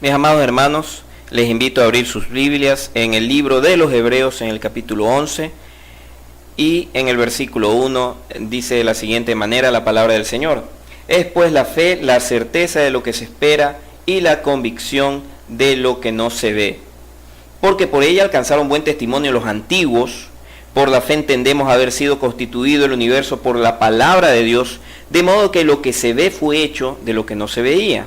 Mis amados hermanos, les invito a abrir sus Biblias en el libro de los Hebreos, en el capítulo 11, y en el versículo 1 dice de la siguiente manera la palabra del Señor: es pues la fe, la certeza de lo que se espera y la convicción de lo que no se ve. Porque por ella alcanzaron buen testimonio los antiguos. Por la fe entendemos haber sido constituido el universo por la palabra de Dios, de modo que lo que se ve fue hecho de lo que no se veía.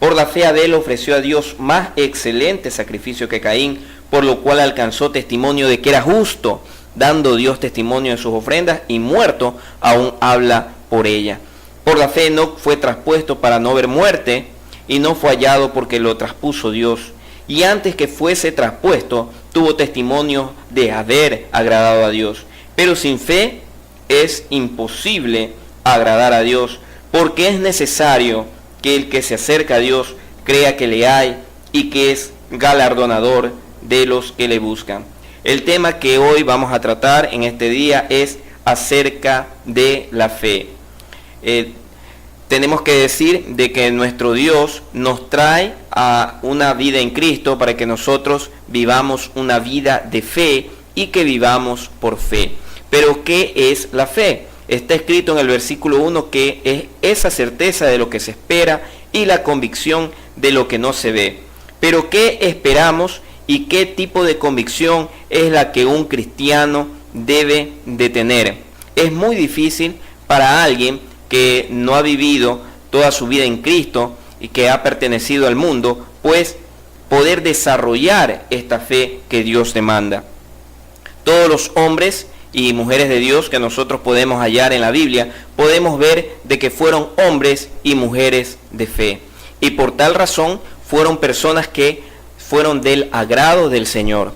Por la fe Abel ofreció a Dios más excelente sacrificio que Caín, por lo cual alcanzó testimonio de que era justo, dando Dios testimonio de sus ofrendas, y muerto aún habla por ella. Por la fe Enoc fue traspuesto para no ver muerte, y no fue hallado porque lo traspuso Dios. Y antes que fuese traspuesto, tuvo testimonio de haber agradado a Dios. Pero sin fe es imposible agradar a Dios, porque es necesario que el que se acerca a Dios crea que le hay y que es galardonador de los que le buscan. El tema que hoy vamos a tratar en este día es acerca de la fe. Tenemos que decir de que nuestro Dios nos trae a una vida en Cristo para que nosotros vivamos una vida de fe y que vivamos por fe. Pero ¿qué es la fe? Está escrito en el versículo 1 que es esa certeza de lo que se espera y la convicción de lo que no se ve. Pero ¿qué esperamos y qué tipo de convicción es la que un cristiano debe de tener? Es muy difícil para alguien que no ha vivido toda su vida en Cristo y que ha pertenecido al mundo, pues poder desarrollar esta fe que Dios demanda. Todos los hombres y mujeres de Dios que nosotros podemos hallar en la Biblia, podemos ver de que fueron hombres y mujeres de fe. Y por tal razón fueron personas que fueron del agrado del Señor.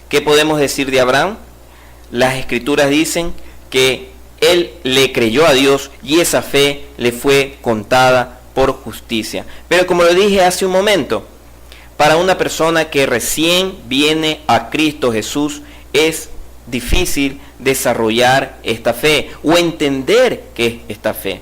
¿Qué podemos decir de Abraham? Las Escrituras dicen que él le creyó a Dios y esa fe le fue contada por justicia. Pero como lo dije hace un momento, para una persona que recién viene a Cristo Jesús es difícil desarrollar esta fe o entender qué es esta fe.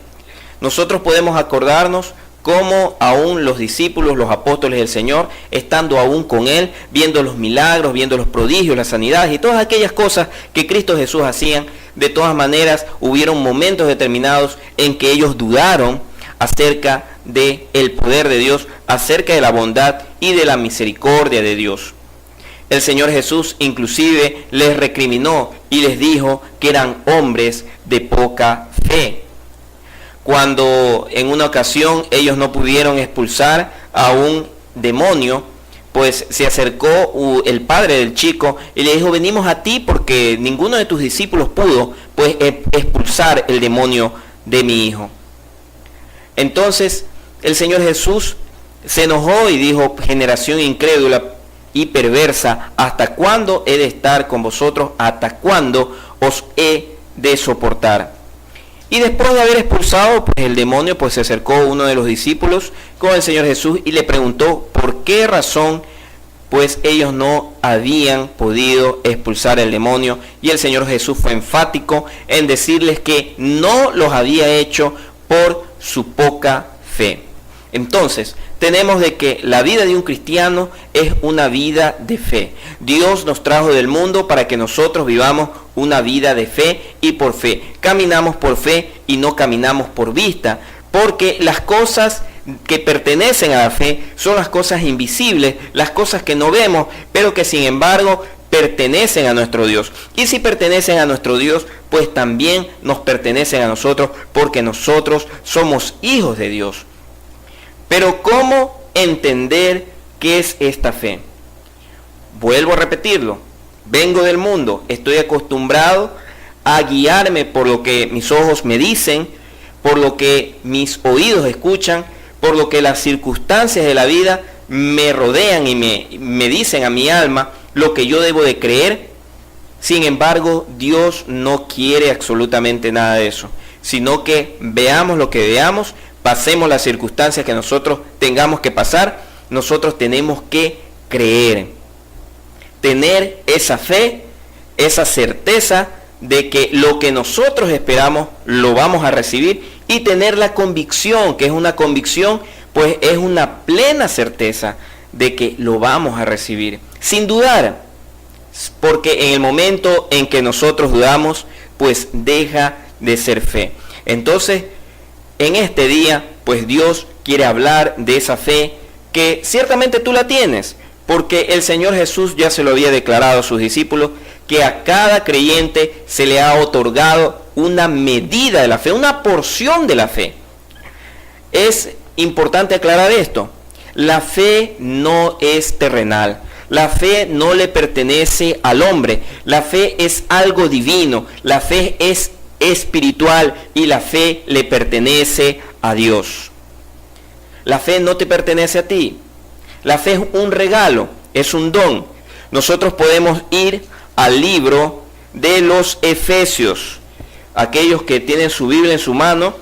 Nosotros podemos acordarnos cómo aún los discípulos, los apóstoles del Señor, estando aún con Él, viendo los milagros, viendo los prodigios, las sanidades y todas aquellas cosas que Cristo Jesús hacían, de todas maneras hubieron momentos determinados en que ellos dudaron acerca del poder de Dios, acerca de la bondad y de la misericordia de Dios. El Señor Jesús inclusive les recriminó y les dijo que eran hombres de poca fe. Cuando en una ocasión ellos no pudieron expulsar a un demonio, pues se acercó el padre del chico y le dijo: venimos a ti porque ninguno de tus discípulos pudo pues expulsar el demonio de mi hijo. Entonces el Señor Jesús se enojó y dijo: generación incrédula y perversa, ¿hasta cuándo he de estar con vosotros? ¿Hasta cuándo os he de soportar? Y después de haber expulsado pues el demonio, pues se acercó uno de los discípulos con el Señor Jesús y le preguntó por qué razón pues ellos no habían podido expulsar el demonio. Y el Señor Jesús fue enfático en decirles que no los había hecho por su poca fe. Entonces, tenemos de que la vida de un cristiano es una vida de fe. Dios nos trajo del mundo para que nosotros vivamos una vida de fe y por fe. Caminamos por fe y no caminamos por vista, porque las cosas que pertenecen a la fe son las cosas invisibles, las cosas que no vemos, pero que sin embargo pertenecen a nuestro Dios. Y si pertenecen a nuestro Dios, pues también nos pertenecen a nosotros, porque nosotros somos hijos de Dios. Pero ¿cómo entender qué es esta fe? Vuelvo a repetirlo. Vengo del mundo, estoy acostumbrado a guiarme por lo que mis ojos me dicen, por lo que mis oídos escuchan, por lo que las circunstancias de la vida me rodean y me dicen a mi alma lo que yo debo de creer. Sin embargo, Dios no quiere absolutamente nada de eso, sino que veamos lo que veamos, pasemos las circunstancias que nosotros tengamos que pasar, nosotros tenemos que creer. Tener esa fe, esa certeza de que lo que nosotros esperamos lo vamos a recibir y tener la convicción, que es una convicción pues es una plena certeza de que lo vamos a recibir, sin dudar, porque en el momento en que nosotros dudamos, pues deja de ser fe. Entonces, en este día, pues Dios quiere hablar de esa fe que ciertamente tú la tienes, porque el Señor Jesús ya se lo había declarado a sus discípulos, que a cada creyente se le ha otorgado una medida de la fe, una porción de la fe. Es importante aclarar esto. La fe no es terrenal. La fe no le pertenece al hombre. La fe es algo divino. La fe es espiritual y la fe le pertenece a Dios. La fe no te pertenece a ti. La fe es un regalo, es un don. Nosotros podemos ir al libro de los Efesios. Aquellos que tienen su Biblia en su mano,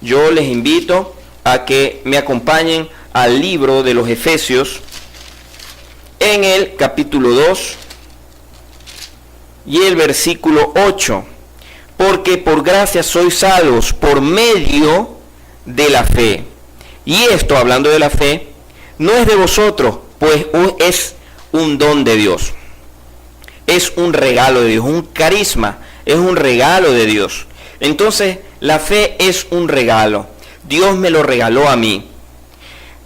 yo les invito a que me acompañen al libro de los Efesios en el capítulo 2 y el versículo 8. Porque por gracia sois salvos por medio de la fe. Y esto, hablando de la fe, no es de vosotros, pues es un don de Dios. Es un regalo de Dios, un carisma, es un regalo de Dios. Entonces, la fe es un regalo. Dios me lo regaló a mí.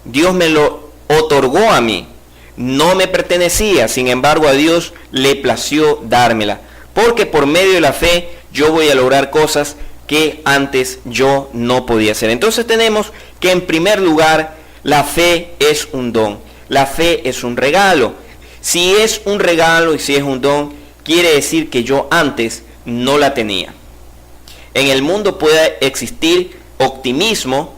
Dios me lo otorgó a mí. No me pertenecía, sin embargo a Dios le plació dármela. Porque por medio de la fe yo voy a lograr cosas que antes yo no podía hacer. Entonces tenemos que en primer lugar, la fe es un don. La fe es un regalo. Si es un regalo y si es un don, quiere decir que yo antes no la tenía. En el mundo puede existir optimismo,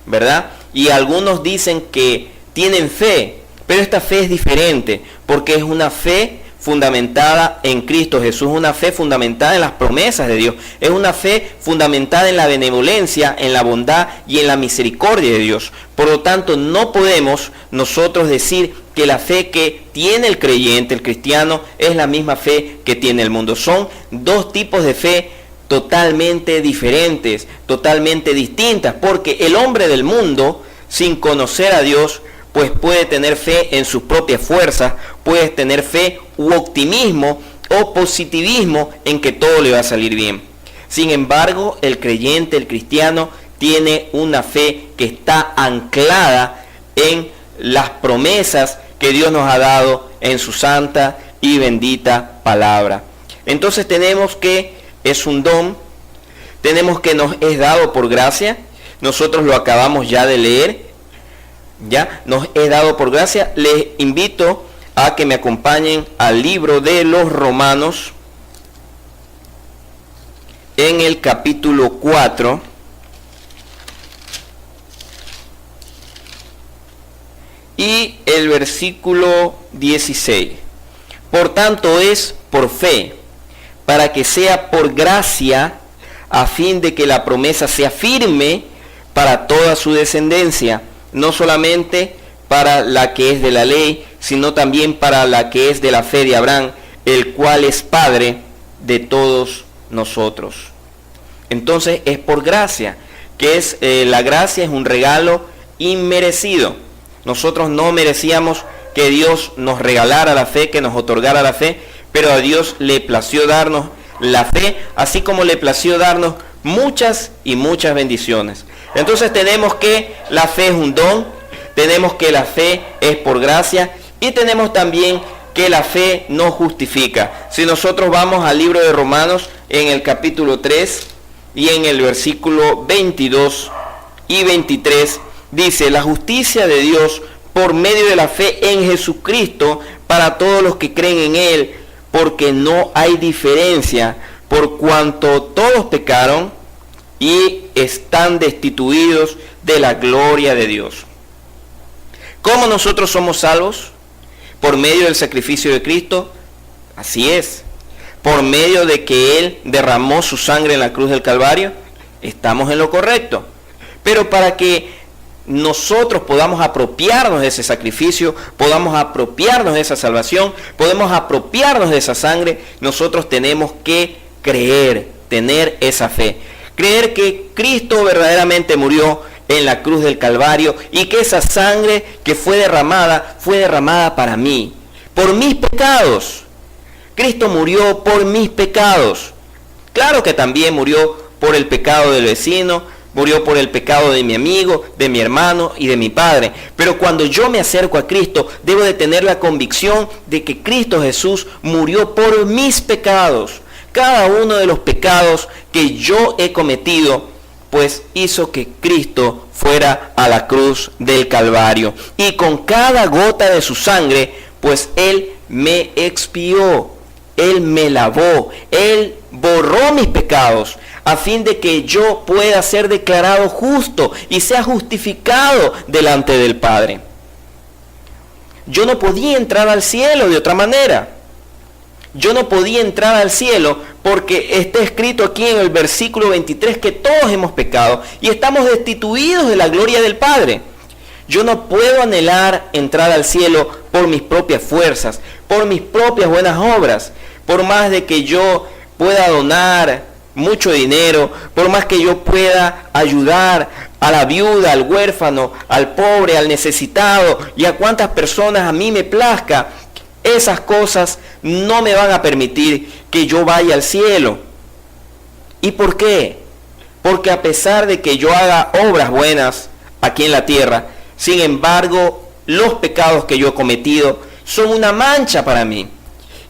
¿verdad? Y algunos dicen que tienen fe, pero esta fe es diferente, porque es una fe fundamentada en Cristo Jesús, una fe fundamentada en las promesas de Dios, es una fe fundamentada en la benevolencia, en la bondad y en la misericordia de Dios. Por lo tanto, no podemos nosotros decir que la fe que tiene el creyente, el cristiano, es la misma fe que tiene el mundo. Son dos tipos de fe totalmente diferentes, totalmente distintas, porque el hombre del mundo, sin conocer a Dios, pues puede tener fe en sus propias fuerzas, puede tener fe u optimismo o positivismo en que todo le va a salir bien. Sin embargo, el creyente, el cristiano, tiene una fe que está anclada en las promesas que Dios nos ha dado en su santa y bendita palabra. Entonces tenemos que es un don, tenemos que nos es dado por gracia, nosotros lo acabamos ya de leer, ya nos he dado por gracia. Les invito a que me acompañen al libro de los Romanos en el capítulo 4 y el versículo 16. Por tanto es por fe, para que sea por gracia, a fin de que la promesa sea firme para toda su descendencia, no solamente para la que es de la ley, sino también para la que es de la fe de Abraham, el cual es Padre de todos nosotros. Entonces es por gracia, que es la gracia es un regalo inmerecido. Nosotros no merecíamos que Dios nos regalara la fe, que nos otorgara la fe, pero a Dios le plació darnos la fe, así como le plació darnos muchas y muchas bendiciones. Entonces tenemos que la fe es un don, tenemos que la fe es por gracia y tenemos también que la fe no justifica. Si nosotros vamos al libro de Romanos en el capítulo 3 y en el versículo 22 y 23, dice: la justicia de Dios por medio de la fe en Jesucristo para todos los que creen en Él, porque no hay diferencia, por cuanto todos pecaron y están destituidos de la gloria de Dios. ¿Cómo nosotros somos salvos? Por medio del sacrificio de Cristo. Así es. Por medio de que Él derramó su sangre en la cruz del Calvario. Estamos en lo correcto. Pero para que nosotros podamos apropiarnos de ese sacrificio, podamos apropiarnos de esa salvación, podemos apropiarnos de esa sangre, nosotros tenemos que creer, tener esa fe. Creer que Cristo verdaderamente murió en la cruz del Calvario y que esa sangre que fue derramada para mí, por mis pecados. Cristo murió por mis pecados. Claro que también murió por el pecado del vecino, murió por el pecado de mi amigo, de mi hermano y de mi padre. Pero cuando yo me acerco a Cristo, debo de tener la convicción de que Cristo Jesús murió por mis pecados. Cada uno de los pecados que yo he cometido, pues hizo que Cristo fuera a la cruz del Calvario. Y con cada gota de su sangre, pues Él me expió, Él me lavó, Él borró mis pecados, a fin de que yo pueda ser declarado justo y sea justificado delante del Padre. Yo no podía entrar al cielo de otra manera. Yo no podía entrar al cielo porque está escrito aquí en el versículo 23 que todos hemos pecado y estamos destituidos de la gloria del Padre. Yo no puedo anhelar entrar al cielo por mis propias fuerzas, por mis propias buenas obras, por más de que yo pueda donar mucho dinero, por más que yo pueda ayudar a la viuda, al huérfano, al pobre, al necesitado y a cuantas personas a mí me plazca. Esas cosas no me van a permitir que yo vaya al cielo. ¿Y por qué? Porque a pesar de que yo haga obras buenas aquí en la tierra, sin embargo, los pecados que yo he cometido son una mancha para mí.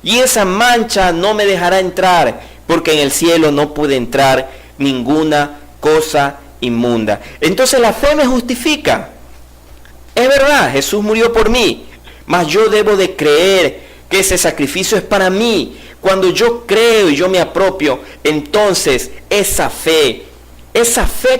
Y esa mancha no me dejará entrar, porque en el cielo no puede entrar ninguna cosa inmunda. Entonces la fe me justifica. Es verdad, Jesús murió por mí, mas yo debo de creer que ese sacrificio es para mí. Cuando yo creo y yo me apropio, entonces esa fe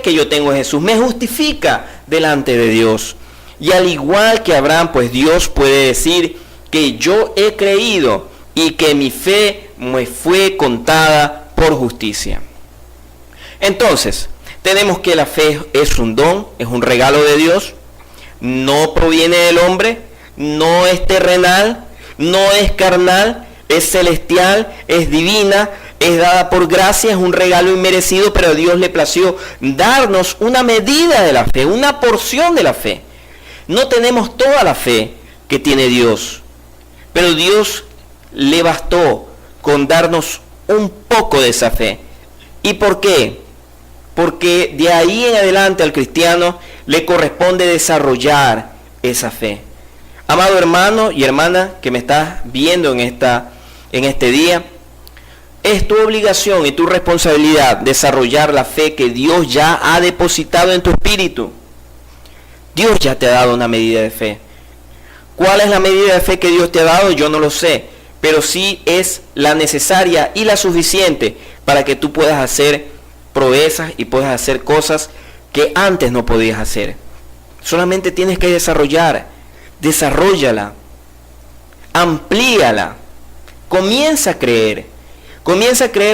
que yo tengo en Jesús me justifica delante de Dios. Y al igual que Abraham, pues Dios puede decir que yo he creído y que mi fe me fue contada por justicia. Entonces, tenemos que la fe es un don, es un regalo de Dios, no proviene del hombre, no es terrenal, no es carnal, es celestial, es divina, es dada por gracia, es un regalo inmerecido, pero a Dios le plació darnos una medida de la fe, una porción de la fe. No tenemos toda la fe que tiene Dios, pero Dios le bastó con darnos un poco de esa fe. ¿Y por qué? Porque de ahí en adelante al cristiano le corresponde desarrollar esa fe. Amado hermano y hermana que me estás viendo en este día, es tu obligación y tu responsabilidad desarrollar la fe que Dios ya ha depositado en tu espíritu. Dios ya te ha dado una medida de fe. ¿Cuál es la medida de fe que Dios te ha dado? Yo no lo sé, pero sí es la necesaria y la suficiente para que tú puedas hacer proezas y puedas hacer cosas que antes no podías hacer. Solamente tienes que desarróllala, amplíala, comienza a creer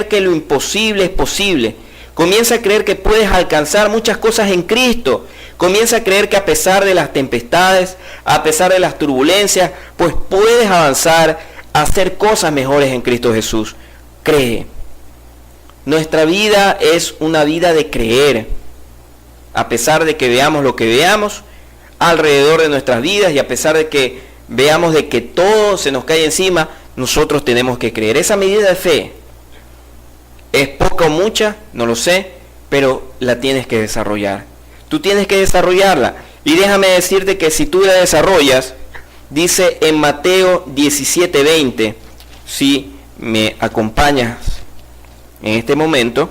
que lo imposible es posible, comienza a creer que puedes alcanzar muchas cosas en Cristo, comienza a creer que a pesar de las tempestades, a pesar de las turbulencias, pues puedes avanzar a hacer cosas mejores en Cristo Jesús. Cree. Nuestra vida es una vida de creer, a pesar de que veamos lo que veamos alrededor de nuestras vidas y a pesar de que veamos de que todo se nos cae encima, nosotros tenemos que creer. Esa medida de fe es poca o mucha, no lo sé, pero la tienes que desarrollar. Tú tienes que desarrollarla. Y déjame decirte que si tú la desarrollas, dice en Mateo 17:20, si me acompañas en este momento,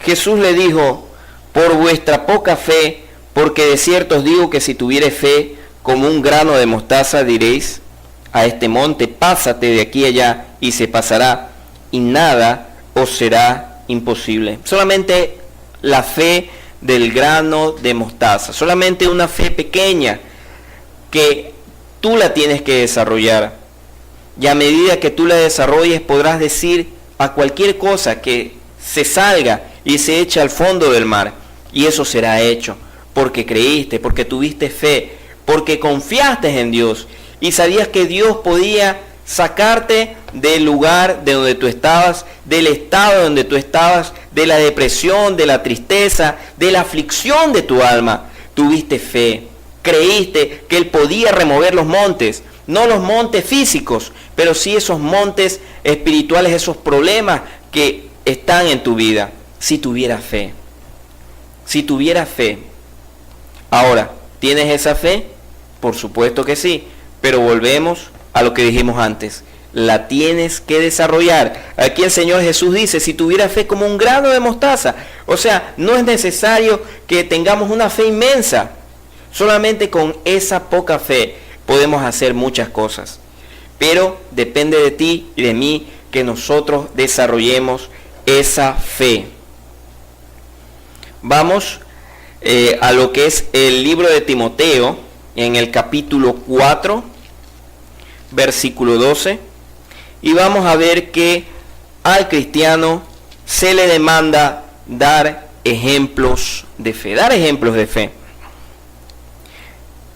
Jesús le dijo: por vuestra poca fe, porque de cierto os digo que si tuviereis fe como un grano de mostaza, diréis a este monte, pásate de aquí allá, y se pasará, y nada os será imposible. Solamente la fe del grano de mostaza, solamente una fe pequeña que tú la tienes que desarrollar. Y a medida que tú la desarrolles, podrás decir a cualquier cosa que se salga y se eche al fondo del mar, y eso será hecho, porque creíste, porque tuviste fe, porque confiaste en Dios y sabías que Dios podía sacarte del lugar de donde tú estabas, del estado donde tú estabas, de la depresión, de la tristeza, de la aflicción de tu alma. Tuviste fe, creíste que Él podía remover los montes, no los montes físicos, pero sí esos montes espirituales, esos problemas que están en tu vida. Si tuvieras fe, si tuvieras fe. Ahora, ¿tienes esa fe? Por supuesto que sí, pero volvemos a lo que dijimos antes. La tienes que desarrollar. Aquí el Señor Jesús dice, si tuviera fe como un grano de mostaza. O sea, no es necesario que tengamos una fe inmensa. Solamente con esa poca fe podemos hacer muchas cosas. Pero depende de ti y de mí que nosotros desarrollemos esa fe. Vamos a lo que es el libro de Timoteo, en el capítulo 4, versículo 12. Y vamos a ver que al cristiano se le demanda dar ejemplos de fe. Dar ejemplos de fe.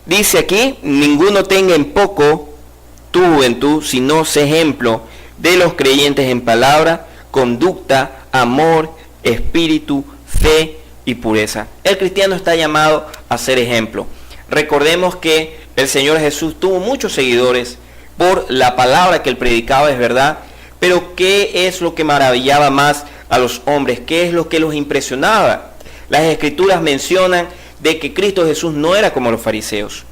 Dice aquí, ninguno tenga en poco tu juventud, sino sé ejemplo de los creyentes en palabra, conducta, amor, espíritu, fe y pureza. El cristiano está llamado a ser ejemplo. Recordemos que el Señor Jesús tuvo muchos seguidores por la palabra que Él predicaba, es verdad, pero ¿qué es lo que maravillaba más a los hombres? ¿Qué es lo que los impresionaba? Las Escrituras mencionan de que Cristo Jesús no era como los fariseos,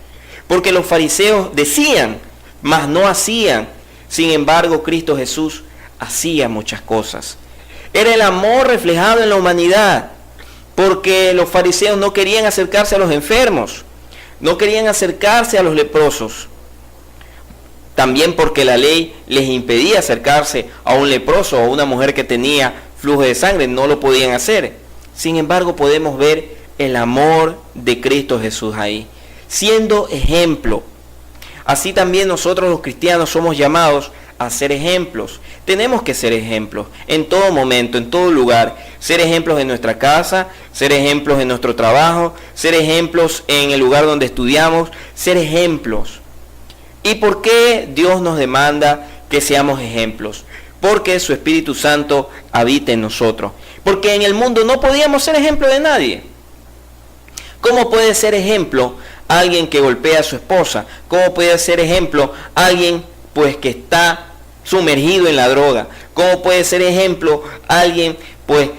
porque los fariseos decían, mas no hacían. Sin embargo, Cristo Jesús hacía muchas cosas. Era el amor reflejado en la humanidad, porque los fariseos no querían acercarse a los enfermos, no querían acercarse a los leprosos. También porque la ley les impedía acercarse a un leproso o a una mujer que tenía flujo de sangre, no lo podían hacer. Sin embargo, podemos ver el amor de Cristo Jesús ahí, siendo ejemplo. Así también nosotros los cristianos somos llamados a ser ejemplos. Tenemos que ser ejemplos en todo momento, en todo lugar. Ser ejemplos en nuestra casa, ser ejemplos en nuestro trabajo, ser ejemplos en el lugar donde estudiamos, ser ejemplos. ¿Y por qué Dios nos demanda que seamos ejemplos? Porque su Espíritu Santo habita en nosotros. Porque en el mundo no podíamos ser ejemplo de nadie. ¿Cómo puede ser ejemplo alguien que golpea a su esposa? ¿Cómo puede ser ejemplo alguien pues que está sumergido en la droga? ¿Cómo puede ser ejemplo alguien pues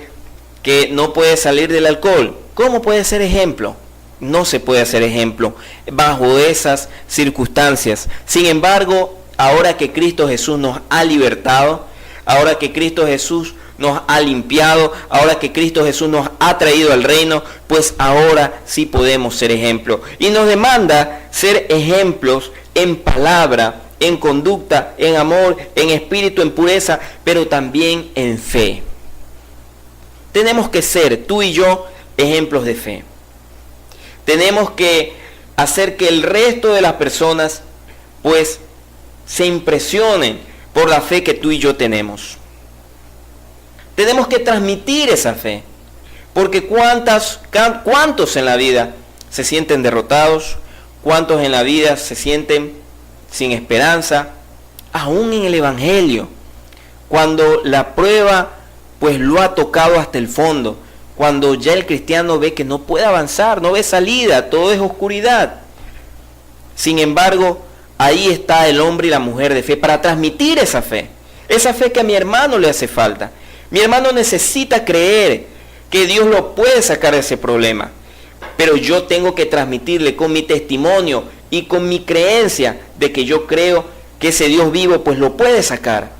que no puede salir del alcohol? ¿Cómo puede ser ejemplo? No se puede hacer ejemplo bajo esas circunstancias. Sin embargo, ahora que Cristo Jesús nos ha libertado, ahora que Cristo Jesús nos ha limpiado, ahora que Cristo Jesús nos ha traído al reino, pues ahora sí podemos ser ejemplo. Y nos demanda ser ejemplos en palabra, en conducta, en amor, en espíritu, en pureza, pero también en fe. Tenemos que ser, tú y yo, ejemplos de fe. Tenemos que hacer que el resto de las personas, pues, se impresionen por la fe que tú y yo tenemos. Tenemos que transmitir esa fe, porque ¿cuántos en la vida se sienten derrotados? ¿Cuántos en la vida se sienten sin esperanza? Aún en el Evangelio, cuando la prueba pues lo ha tocado hasta el fondo, cuando ya el cristiano ve que no puede avanzar, no ve salida, todo es oscuridad. Sin embargo, ahí está el hombre y la mujer de fe para transmitir esa fe que a mi hermano le hace falta. Mi hermano necesita creer que Dios lo puede sacar de ese problema, pero yo tengo que transmitirle con mi testimonio y con mi creencia de que yo creo que ese Dios vivo pues lo puede sacar.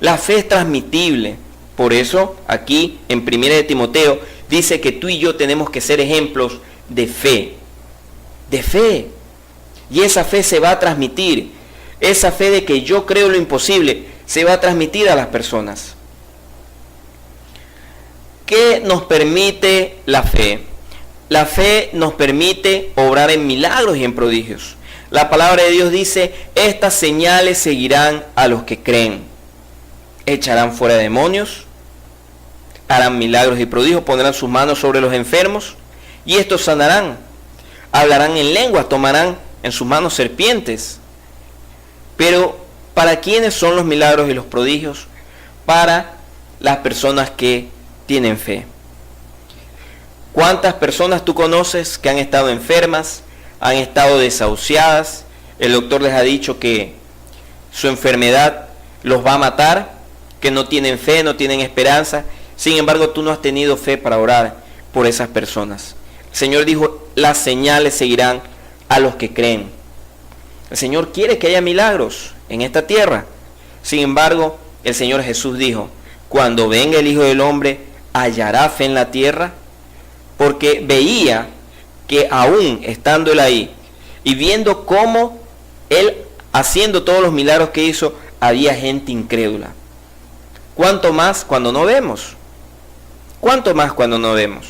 La fe es transmitible. Por eso aquí en 1 de Timoteo dice que tú y yo tenemos que ser ejemplos de fe. De fe. Y esa fe se va a transmitir. Esa fe de que yo creo lo imposible se va a transmitir a las personas. ¿Qué nos permite la fe? La fe nos permite obrar en milagros y en prodigios. La palabra de Dios dice, estas señales seguirán a los que creen. Echarán fuera demonios, harán milagros y prodigios, pondrán sus manos sobre los enfermos y estos sanarán. Hablarán en lenguas, tomarán en sus manos serpientes. Pero ¿para quiénes son los milagros y los prodigios? Para las personas que tienen fe. ¿Cuántas personas tú conoces que han estado enfermas, han estado desahuciadas? El doctor les ha dicho que su enfermedad los va a matar, que no tienen fe, no tienen esperanza. Sin embargo, tú no has tenido fe para orar por esas personas. El Señor dijo, las señales seguirán a los que creen. El Señor quiere que haya milagros en esta tierra. Sin embargo, el Señor Jesús dijo, cuando venga el Hijo del Hombre, ¿hallará fe en la tierra? Porque veía que aún estando Él ahí y viendo cómo Él haciendo todos los milagros que hizo, había gente incrédula. ¿Cuánto más cuando no vemos? ¿Cuánto más cuando no vemos?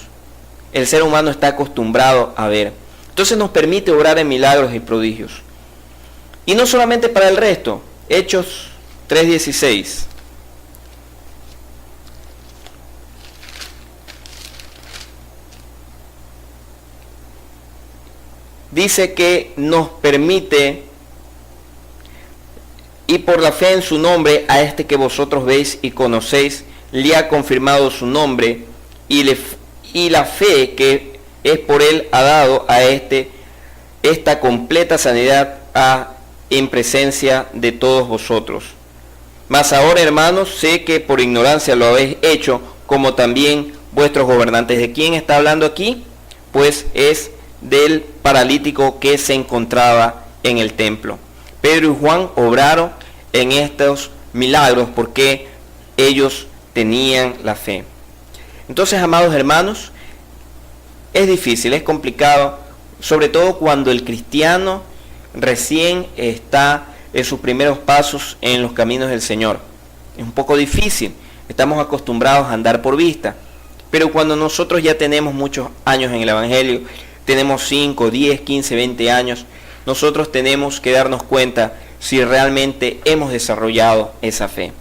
El ser humano está acostumbrado a ver. Entonces nos permite obrar en milagros y prodigios. Y no solamente para el resto. Hechos 3:16. Dice que nos permite, y por la fe en su nombre, a este que vosotros veis y conocéis, le ha confirmado su nombre, y la fe que es por él ha dado a esta completa sanidad en presencia de todos vosotros. Mas ahora, hermanos, sé que por ignorancia lo habéis hecho, como también vuestros gobernantes. ¿De quién está hablando aquí? Pues es del paralítico que se encontraba en el templo. Pedro y Juan obraron en estos milagros porque ellos tenían la fe. Entonces, amados hermanos, es difícil, es complicado, sobre todo cuando el cristiano recién está en sus primeros pasos en los caminos del Señor. Es un poco difícil, estamos acostumbrados a andar por vista, pero cuando nosotros ya tenemos muchos años en el Evangelio, tenemos 5, 10, 15, 20 años, nosotros tenemos que darnos cuenta si realmente hemos desarrollado esa fe.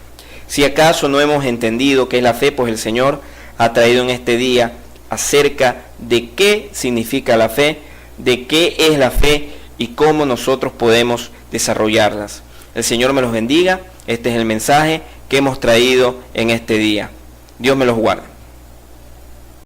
Si acaso no hemos entendido qué es la fe, pues el Señor ha traído en este día acerca de qué significa la fe, de qué es la fe y cómo nosotros podemos desarrollarlas. El Señor me los bendiga. Este es el mensaje que hemos traído en este día. Dios me los guarde.